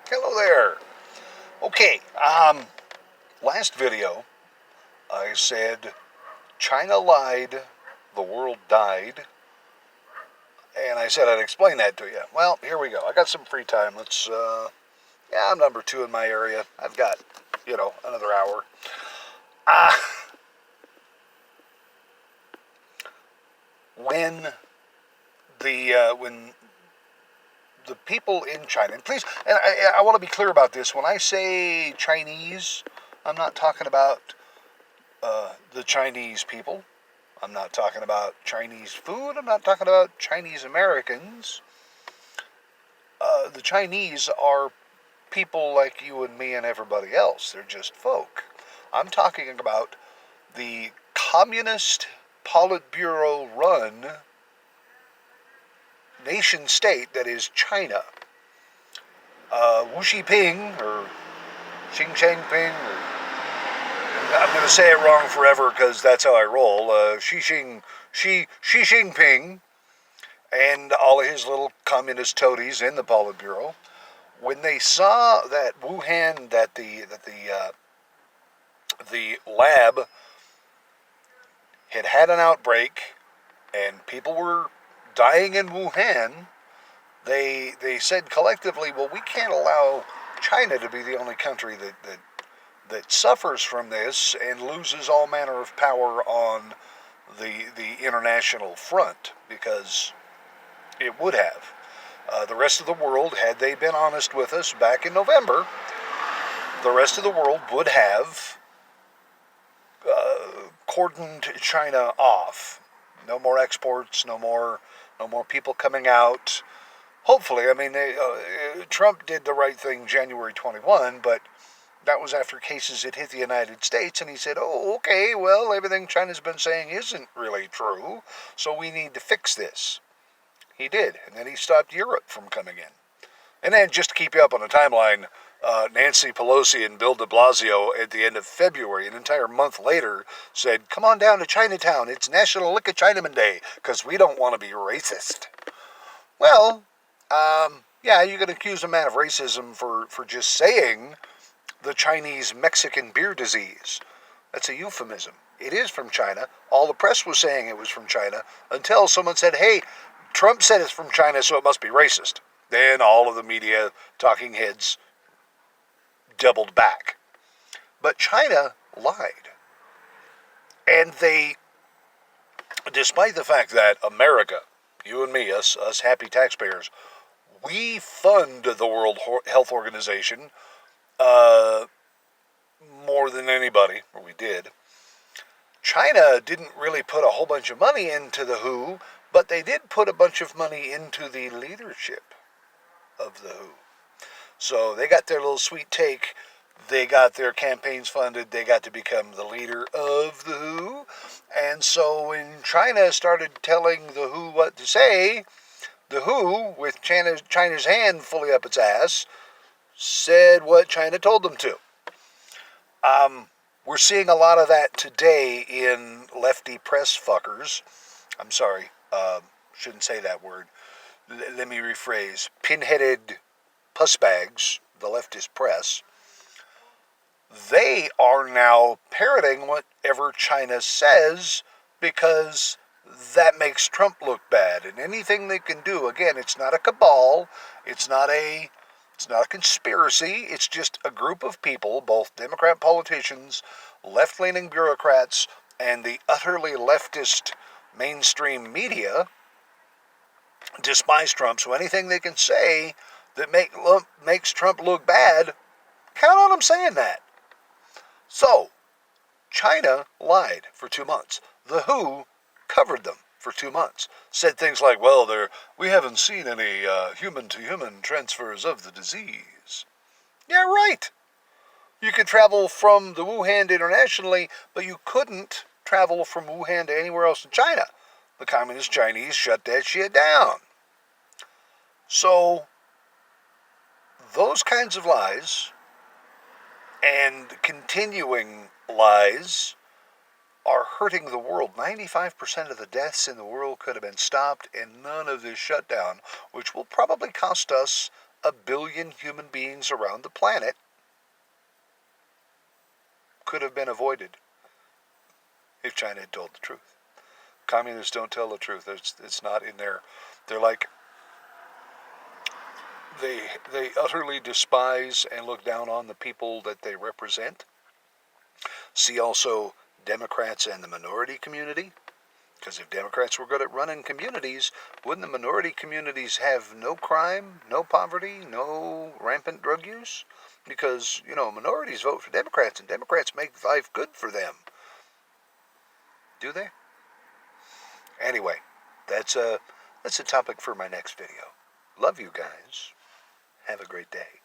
Hello there. Okay, last video I said China lied, the world died, and I said I'd explain that to you. Well, here we go. I got some free time. I'm number two in my area. I've got, another hour. Uh, when when the people in China, and please, and I want to be clear about this. When I say Chinese, I'm not talking about the Chinese people. I'm not talking about Chinese food. I'm not talking about Chinese Americans. The Chinese are people like you and me and everybody else. They're just folk. I'm talking about the communist Politburo run nation state that is China. Wu Xiping or Xing Jinping, or I'm going to say it wrong forever because that's how I roll. Xi Jinping and all of his little communist toadies in the Politburo, when they saw that Wuhan, the lab had an outbreak and people were dying in Wuhan, they said collectively, well, we can't allow China to be the only country that suffers from this and loses all manner of power on the international front, because it would have. The rest of the world, had they been honest with us back in November, the rest of the world would have cordoned China off. No more exports, no more people coming out. Hopefully, I mean, Trump did the right thing January 21, but that was after cases had hit the United States, and he said, oh, okay, well, everything China's been saying isn't really true, so we need to fix this. He did, and then he stopped Europe from coming in. And then, just to keep you up on the timeline, Nancy Pelosi and Bill de Blasio at the end of February, an entire month later, said, come on down to Chinatown. It's National Lick a Chinaman Day, because we don't want to be racist. Well, yeah, you can accuse a man of racism for just saying the Chinese Mexican beer disease. That's a euphemism. It is from China. All the press was saying it was from China until someone said, hey, Trump said it's from China, so it must be racist. Then all of the media talking heads doubled back. But China lied. And they, despite the fact that America, you and me, us happy taxpayers, we fund the World Health Organization more than anybody, or we did. China didn't really put a whole bunch of money into the WHO, but they did put a bunch of money into the leadership of the WHO. So they got their little sweet take. They got their campaigns funded. They got to become the leader of the WHO. And so when China started telling the WHO what to say, the WHO, with China's hand fully up its ass, said what China told them to. We're seeing a lot of that today in lefty press fuckers. I'm sorry, shouldn't say that word. Let me rephrase. Pinheaded pussbags, the leftist press. They are now parroting whatever China says because that makes Trump look bad. And anything they can do, again, it's not a cabal, it's not a conspiracy, it's just a group of people, both Democrat politicians, left-leaning bureaucrats, and the utterly leftist mainstream media despise Trump. So anything they can say that makes Trump look bad, count on them saying that. So, China lied for 2 months. The WHO covered them for 2 months. Said things like, well, we haven't seen any human-to-human transfers of the disease. Yeah, right. You could travel from the Wuhan internationally, but you couldn't travel from Wuhan to anywhere else in China. The Communist Chinese shut that shit down. So, those kinds of lies and continuing lies are hurting the world. 95% of the deaths in the world could have been stopped and none of this shutdown, which will probably cost us 1 billion human beings around the planet could have been avoided if China had told the truth. Communists don't tell the truth. It's not in there. They're like, they utterly despise and look down on the people that they represent. See also Democrats and the minority community. Because if Democrats were good at running communities, wouldn't the minority communities have no crime, no poverty, no rampant drug use? Because, minorities vote for Democrats, and Democrats make life good for them. Do they? Anyway, that's a topic for my next video. Love you guys. Have a great day.